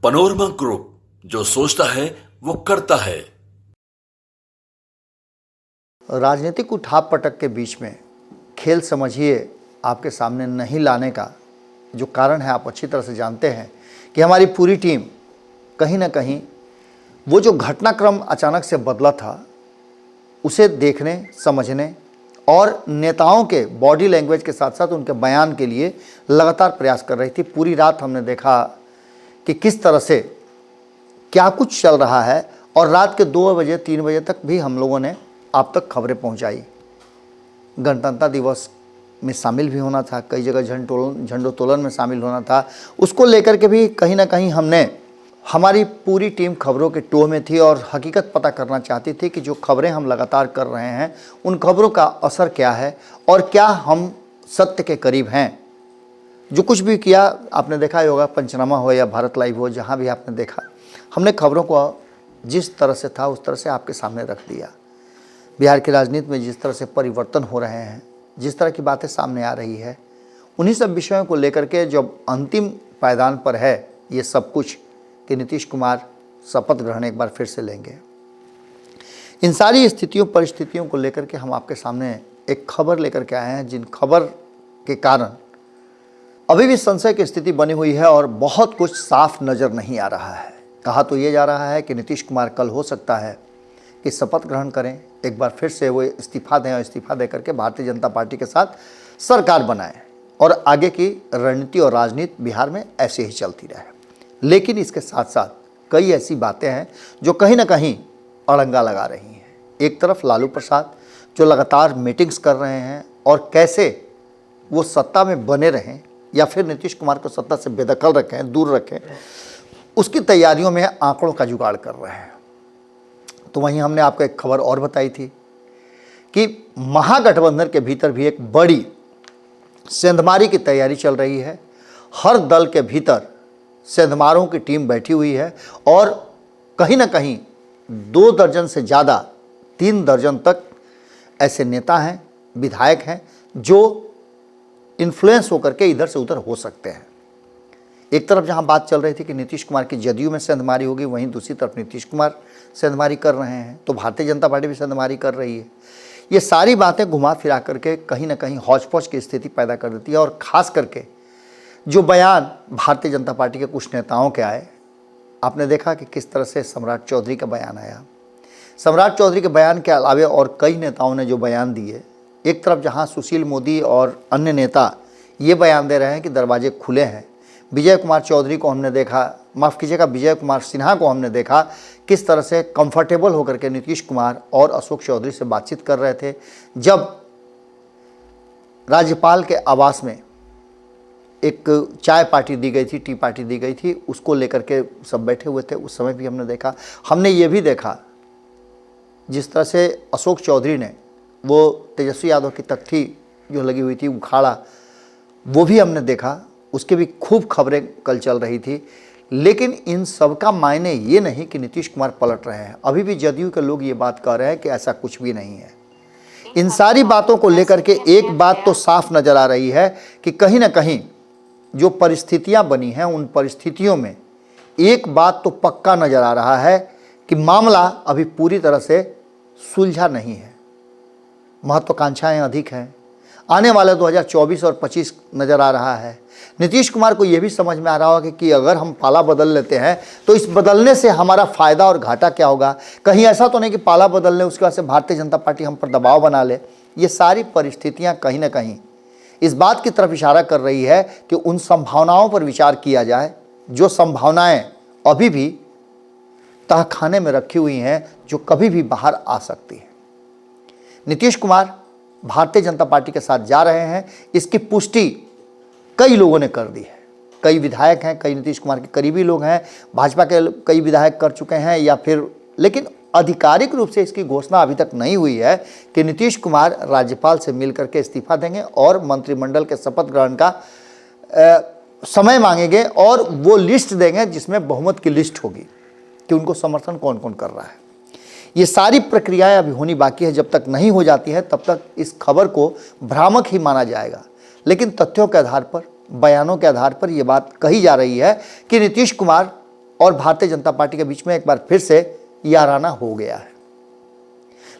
Panorama group, जो सोचता है वो करता है। राजनीतिक उठापटक के बीच में खेल समझिए आपके सामने नहीं लाने का जो कारण है आप अच्छी तरह से जानते हैं कि हमारी पूरी टीम कहीं ना कहीं वो जो घटनाक्रम अचानक से बदला था उसे देखने, समझने और नेताओं के बॉडी लैंग्वेज के साथ साथ उनके बयान के लिए लगातार प्रयास कर रही थी। पूरी रात हमने देखा कि किस तरह से क्या कुछ चल रहा है और रात के 2 बजे 3 बजे तक भी हम लोगों ने आप तक खबरें पहुंचाई। गणतंत्र दिवस में शामिल भी होना था, कई जगह झंडोत्तोलन में शामिल होना था, उसको लेकर के भी कहीं ना कहीं हमारी पूरी टीम खबरों के टोह में थी और हकीकत पता करना चाहती थी कि जो खबरें हम लगातार कर रहे हैं उन खबरों का असर क्या है और क्या हम सत्य के करीब हैं। जो कुछ भी किया आपने देखा ही होगा, पंचनामा हो या भारत लाइव हो, जहाँ भी आपने देखा, हमने खबरों को जिस तरह से था उस तरह से आपके सामने रख दिया। बिहार की राजनीति में जिस तरह से परिवर्तन हो रहे हैं, जिस तरह की बातें सामने आ रही है, उन्हीं सब विषयों को लेकर के जब अंतिम पायदान पर है ये सब कुछ कि नीतीश कुमार शपथ ग्रहण एक बार फिर से लेंगे, इन सारी स्थितियों परिस्थितियों को लेकर के हम आपके सामने एक खबर लेकर के आए हैं, जिन खबर के कारण अभी भी संशय की स्थिति बनी हुई है और बहुत कुछ साफ नज़र नहीं आ रहा है। कहा तो ये जा रहा है कि नीतीश कुमार कल हो सकता है कि शपथ ग्रहण करें, एक बार फिर से वो इस्तीफा दें और इस्तीफा दे करके भारतीय जनता पार्टी के साथ सरकार बनाएं और आगे की रणनीति और राजनीति बिहार में ऐसे ही चलती रहे। लेकिन इसके साथ साथ कई ऐसी बातें हैं जो कहीं ना कहीं अड़ंगा लगा रही हैं। एक तरफ लालू प्रसाद जो लगातार मीटिंग्स कर रहे हैं और कैसे वो सत्ता में बने रहें या फिर नीतीश कुमार को सत्ता से बेदखल रखें, दूर रखें, उसकी तैयारियों में आंकड़ों का जुगाड़ कर रहे हैं। तो वहीं हमने आपको एक खबर और बताई थी कि महागठबंधन के भीतर भी एक बड़ी सेंधमारी की तैयारी चल रही है। हर दल के भीतर सेंधमारों की टीम बैठी हुई है और कहीं ना कहीं 2 दर्जन से ज़्यादा, 3 दर्जन तक ऐसे नेता हैं, विधायक हैं जो इन्फ्लुएंस होकर के इधर से उधर हो सकते हैं। एक तरफ जहां बात चल रही थी कि नीतीश कुमार की जदयू में सेंधमारी होगी, वहीं दूसरी तरफ नीतीश कुमार सेंधमारी कर रहे हैं, तो भारतीय जनता पार्टी भी सेंधमारी कर रही है। ये सारी बातें घुमा फिरा करके कहीं ना कहीं हौच पौच की स्थिति पैदा कर देती है। और ख़ास करके जो बयान भारतीय जनता पार्टी के कुछ नेताओं के आए, आपने देखा कि किस तरह से सम्राट चौधरी का बयान आया। सम्राट चौधरी के बयान के अलावे और कई नेताओं ने जो बयान दिए, एक तरफ जहां सुशील मोदी और अन्य नेता ये बयान दे रहे हैं कि दरवाजे खुले हैं, विजय कुमार चौधरी को हमने देखा, माफ़ कीजिएगा विजय कुमार सिन्हा को हमने देखा किस तरह से कंफर्टेबल होकर के नीतीश कुमार और अशोक चौधरी से बातचीत कर रहे थे। जब राज्यपाल के आवास में एक चाय पार्टी दी गई थी, टी पार्टी दी गई थी, उसको लेकर के सब बैठे हुए थे, उस समय भी हमने देखा। हमने ये भी देखा जिस तरह से अशोक चौधरी ने वो तेजस्वी यादव की तख्ती जो लगी हुई थी उखाड़ा, वो भी हमने देखा, उसके भी खूब खबरें कल चल रही थी। लेकिन इन सब का मायने ये नहीं कि नीतीश कुमार पलट रहे हैं। अभी भी जदयू के लोग ये बात कह रहे हैं कि ऐसा कुछ भी नहीं है। इन सारी बातों को लेकर के एक बात तो साफ नज़र आ रही है कि कहीं ना कहीं जो परिस्थितियां बनी हैं उन परिस्थितियों में एक बात तो पक्का नज़र आ रहा है कि मामला अभी पूरी तरह से सुलझा नहीं है। महत्वाकांक्षाएं अधिक हैं। आने वाले 2024 और 25 नज़र आ रहा है। नीतीश कुमार को यह भी समझ में आ रहा होगा कि अगर हम पाला बदल लेते हैं तो इस बदलने से हमारा फ़ायदा और घाटा क्या होगा। कहीं ऐसा तो नहीं कि पाला बदलने उसके बाद से भारतीय जनता पार्टी हम पर दबाव बना ले। ये सारी परिस्थितियां कहीं ना कहीं इस बात की तरफ इशारा कर रही है कि उन संभावनाओं पर विचार किया जाए जो संभावनाएं अभी भी तहखाने में रखी हुई हैं, जो कभी भी बाहर आ सकती है। नीतीश कुमार भारतीय जनता पार्टी के साथ जा रहे हैं, इसकी पुष्टि कई लोगों ने कर दी है। कई विधायक हैं, कई नीतीश कुमार के करीबी लोग हैं, भाजपा के कई विधायक कर चुके हैं या फिर, लेकिन आधिकारिक रूप से इसकी घोषणा अभी तक नहीं हुई है कि नीतीश कुमार राज्यपाल से मिलकर के इस्तीफा देंगे और मंत्रिमंडल के शपथ ग्रहण का समय मांगेंगे और वो लिस्ट देंगे जिसमें बहुमत की लिस्ट होगी कि उनको समर्थन कौन कौन कर रहा है। ये सारी प्रक्रियाएं अभी होनी बाकी है। जब तक नहीं हो जाती है तब तक इस खबर को भ्रामक ही माना जाएगा। लेकिन तथ्यों के आधार पर, बयानों के आधार पर यह बात कही जा रही है कि नीतीश कुमार और भारतीय जनता पार्टी के बीच में एक बार फिर से याराना हो गया है।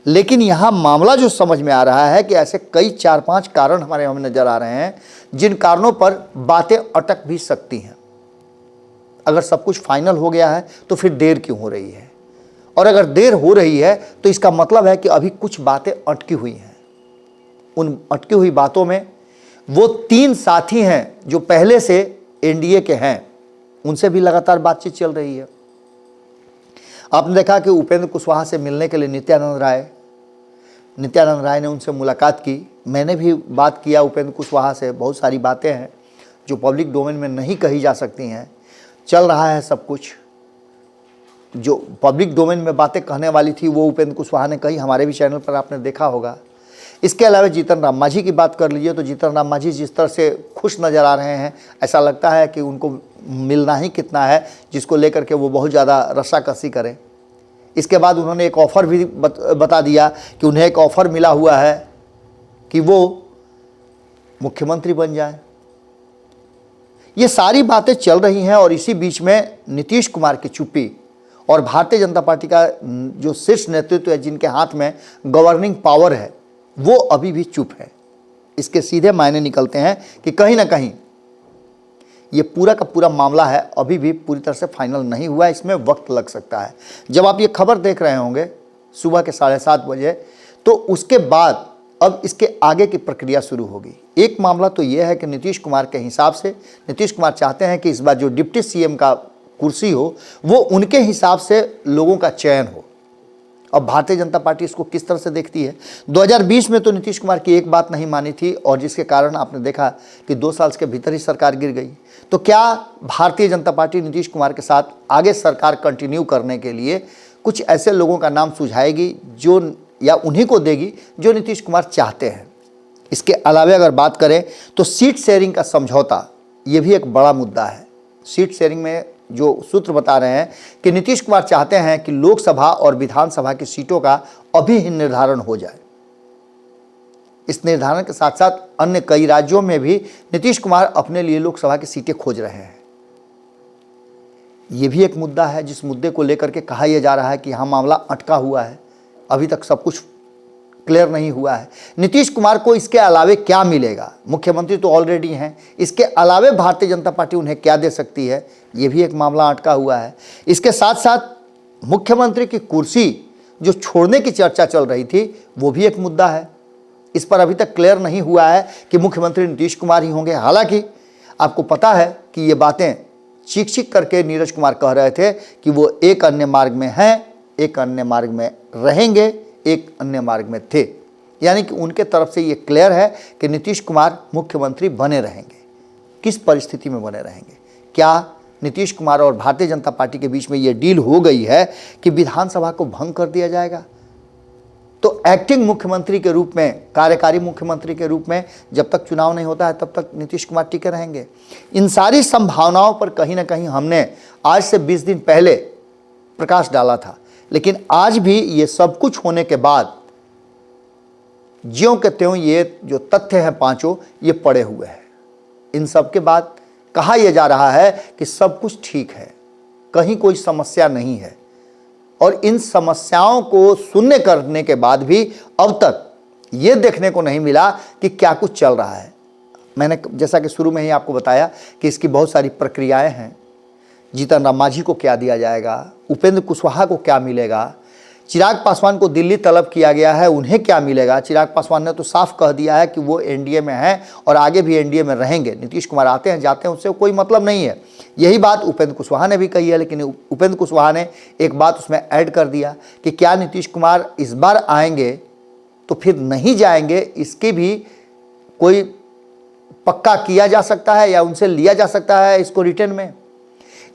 लेकिन यहां मामला जो समझ में आ रहा है कि ऐसे कई 4-5 कारण हमारे हमें नजर आ रहे हैं जिन कारणों पर बातें अटक भी सकती हैं। अगर सब कुछ फाइनल हो गया है तो फिर देर क्यों हो रही है, और अगर देर हो रही है तो इसका मतलब है कि अभी कुछ बातें अटकी हुई हैं। उन अटकी हुई बातों में वो 3 साथी हैं जो पहले से एनडीए के हैं, उनसे भी लगातार बातचीत चल रही है। आपने देखा कि उपेंद्र कुशवाहा से मिलने के लिए नित्यानंद राय ने उनसे मुलाकात की। मैंने भी बात किया उपेंद्र कुशवाहा से। बहुत सारी बातें हैं जो पब्लिक डोमेन में नहीं कही जा सकती हैं। चल रहा है सब कुछ। जो पब्लिक डोमेन में बातें कहने वाली थी वो उपेंद्र कुशवाहा ने कही, हमारे भी चैनल पर आपने देखा होगा। इसके अलावा जीतन राम मांझी की बात कर लीजिए तो जीतन राम मांझी जिस तरह से खुश नज़र आ रहे हैं, ऐसा लगता है कि उनको मिलना ही कितना है जिसको लेकर के वो बहुत ज़्यादा रस्साकसी करें। इसके बाद उन्होंने एक ऑफ़र भी बता दिया कि उन्हें एक ऑफ़र मिला हुआ है कि वो मुख्यमंत्री बन जाए। ये सारी बातें चल रही हैं और इसी बीच में नीतीश कुमार की चुप्पी और भारतीय जनता पार्टी का जो शीर्ष नेतृत्व है, जिनके हाथ में गवर्निंग पावर है, वो अभी भी चुप है। इसके सीधे मायने निकलते हैं कि कहीं ना कहीं ये पूरा का पूरा मामला है अभी भी पूरी तरह से फाइनल नहीं हुआ है, इसमें वक्त लग सकता है। जब आप ये खबर देख रहे होंगे सुबह के 7:30 बजे, तो उसके बाद अब इसके आगे की प्रक्रिया शुरू होगी। एक मामला तो ये है कि नीतीश कुमार के हिसाब से नीतीश कुमार चाहते हैं कि इस बार जो डिप्टी सीएम का कुर्सी हो वो उनके हिसाब से लोगों का चयन हो। अब भारतीय जनता पार्टी इसको किस तरह से देखती है? 2020 में तो नीतीश कुमार की एक बात नहीं मानी थी और जिसके कारण आपने देखा कि 2 साल के भीतर ही सरकार गिर गई। तो क्या भारतीय जनता पार्टी नीतीश कुमार के साथ आगे सरकार कंटिन्यू करने के लिए कुछ ऐसे लोगों का नाम सुझाएगी जो या उन्हीं को देगी जो नीतीश कुमार चाहते हैं? इसके अलावा अगर बात करें तो सीट शेयरिंग का समझौता, ये भी एक बड़ा मुद्दा है। सीट शेयरिंग में जो सूत्र बता रहे हैं कि नीतीश कुमार चाहते हैं कि लोकसभा और विधानसभा की सीटों का अभी ही निर्धारण हो जाए। इस निर्धारण के साथ साथ अन्य कई राज्यों में भी नीतीश कुमार अपने लिए लोकसभा की सीटें खोज रहे हैं। यह भी एक मुद्दा है जिस मुद्दे को लेकर के कहा यह जा रहा है कि यहां मामला अटका हुआ है, अभी तक सब कुछ क्लियर नहीं हुआ है। नीतीश कुमार को इसके अलावे क्या मिलेगा? मुख्यमंत्री तो ऑलरेडी हैं, इसके अलावे भारतीय जनता पार्टी उन्हें क्या दे सकती है? ये भी एक मामला अटका हुआ है। इसके साथ साथ मुख्यमंत्री की कुर्सी जो छोड़ने की चर्चा चल रही थी वो भी एक मुद्दा है। इस पर अभी तक क्लियर नहीं हुआ है कि मुख्यमंत्री नीतीश कुमार ही होंगे। हालांकि आपको पता है कि ये बातें चीख चीख करके नीरज कुमार कह रहे थे कि वो एक अन्य मार्ग में हैं, एक अन्य मार्ग में रहेंगे, एक अन्य मार्ग में थे। यानी कि उनके तरफ से ये क्लियर है कि नीतीश कुमार मुख्यमंत्री बने रहेंगे। किस परिस्थिति में बने रहेंगे? क्या नीतीश कुमार और भारतीय जनता पार्टी के बीच में ये डील हो गई है कि विधानसभा को भंग कर दिया जाएगा? तो एक्टिंग मुख्यमंत्री के रूप में, कार्यकारी मुख्यमंत्री के रूप में जब तक चुनाव नहीं होता है तब तक नीतीश कुमार टिके रहेंगे। इन सारी संभावनाओं पर कहीं ना कहीं हमने आज से 20 दिन पहले प्रकाश डाला था, लेकिन आज भी ये सब कुछ होने के बाद ज्यों के त्यों ये जो तथ्य हैं पांचों ये पड़े हुए हैं। इन सब के बाद कहा यह जा रहा है कि सब कुछ ठीक है, कहीं कोई समस्या नहीं है। और इन समस्याओं को शून्य करने के बाद भी अब तक ये देखने को नहीं मिला कि क्या कुछ चल रहा है। मैंने जैसा कि शुरू में ही आपको बताया कि इसकी बहुत सारी प्रक्रियाएं हैं। जीतन राम मांझी को क्या दिया जाएगा, उपेंद्र कुशवाहा को क्या मिलेगा, चिराग पासवान को दिल्ली तलब किया गया है, उन्हें क्या मिलेगा। चिराग पासवान ने तो साफ कह दिया है कि वो एनडीए में हैं और आगे भी एनडीए में रहेंगे। नीतीश कुमार आते हैं जाते हैं, उससे कोई मतलब नहीं है। यही बात उपेंद्र कुशवाहा ने भी कही है, लेकिन उपेंद्र कुशवाहा ने एक बात उसमें ऐड कर दिया कि क्या नीतीश कुमार इस बार आएंगे तो फिर नहीं जाएंगे, इसकी भी कोई पक्का किया जा सकता है या उनसे लिया जा सकता है इसको रिटर्न में।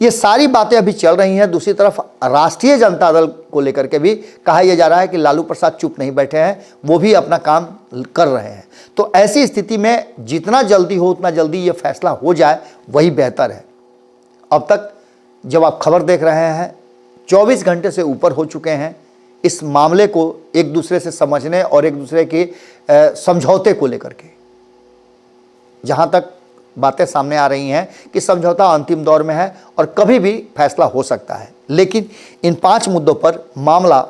ये सारी बातें अभी चल रही हैं। दूसरी तरफ राष्ट्रीय जनता दल को लेकर के भी कहा यह जा रहा है कि लालू प्रसाद चुप नहीं बैठे हैं, वो भी अपना काम कर रहे हैं। तो ऐसी स्थिति में जितना जल्दी हो उतना जल्दी ये फैसला हो जाए वही बेहतर है। अब तक जब आप खबर देख रहे हैं 24 घंटे से ऊपर हो चुके हैं इस मामले को एक दूसरे से समझने और एक दूसरे के समझौते को लेकर के। जहाँ तक बातें सामने आ रही हैं कि समझौता अंतिम दौर में है और कभी भी फैसला हो सकता है। लेकिन इन 5 मुद्दों पर मामला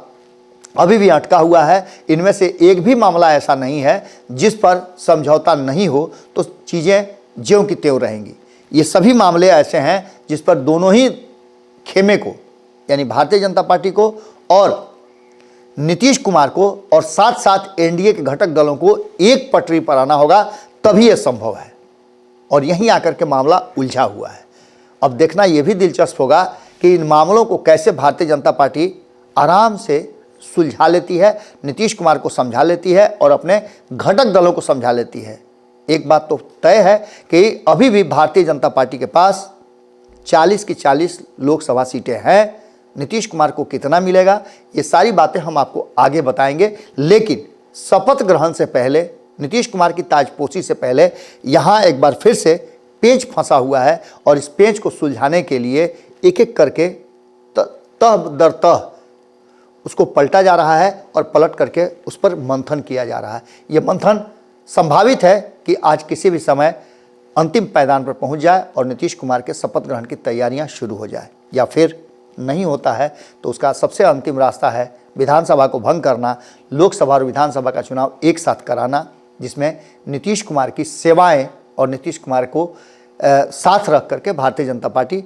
अभी भी अटका हुआ है। इनमें से एक भी मामला ऐसा नहीं है जिस पर समझौता नहीं हो तो चीज़ें ज्यों की त्यों रहेंगी। ये सभी मामले ऐसे हैं जिस पर दोनों ही खेमे को, यानी भारतीय जनता पार्टी को और नीतीश कुमार को और साथ साथ एनडीए के घटक दलों को एक पटरी पर आना होगा, तभी यह संभव है। और यहीं आकर के मामला उलझा हुआ है। अब देखना यह भी दिलचस्प होगा कि इन मामलों को कैसे भारतीय जनता पार्टी आराम से सुलझा लेती है, नीतीश कुमार को समझा लेती है और अपने घटक दलों को समझा लेती है। एक बात तो तय है कि अभी भी भारतीय जनता पार्टी के पास 40 की 40 लोकसभा सीटें हैं। नीतीश कुमार को कितना मिलेगा, ये सारी बातें हम आपको आगे बताएंगे। लेकिन शपथ ग्रहण से पहले, नीतीश कुमार की ताजपोशी से पहले यहाँ एक बार फिर से पेंच फंसा हुआ है और इस पेंच को सुलझाने के लिए एक एक करके तह दर तह उसको पलटा जा रहा है और पलट करके उस पर मंथन किया जा रहा है। यह मंथन संभावित है कि आज किसी भी समय अंतिम पायदान पर पहुंच जाए और नीतीश कुमार के शपथ ग्रहण की तैयारियां शुरू हो जाए, या फिर नहीं होता है तो उसका सबसे अंतिम रास्ता है विधानसभा को भंग करना, लोकसभा और विधानसभा का चुनाव एक साथ कराना, जिसमें नीतीश कुमार की सेवाएं और नीतीश कुमार को साथ रख करके भारतीय जनता पार्टी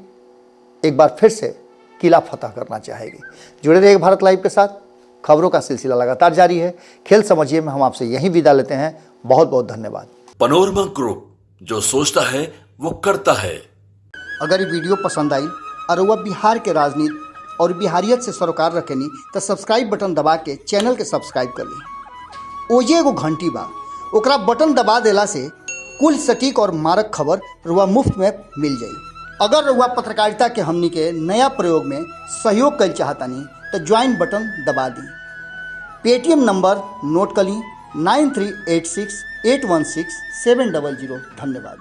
एक बार फिर से किला फतह करना चाहेगी। जुड़े रहिए भारत लाइव के साथ, खबरों का सिलसिला लगातार जारी है। खेल समझिए में हम आपसे यहीं विदा लेते हैं। बहुत बहुत धन्यवाद। पनोरमा ग्रुप, जो सोचता है वो करता है। अगर ये वीडियो पसंद आई और वह बिहार के राजनीति और बिहारियत से सरोकार रखेनी तो सब्सक्राइब बटन दबा के चैनल के सब्सक्राइब कर ली। ओजे एगो घंटी बा, ओकरा बटन दबा देला से कुल सटीक और मारक खबर रुआ मुफ्त में मिल जाई। अगर रुआ पत्रकारिता के हमनी के नया प्रयोग में सहयोग कर चाहतानी तो ज्वाइन बटन दबा दी। पेटीएम नंबर नोट कर ली 9386816700। धन्यवाद।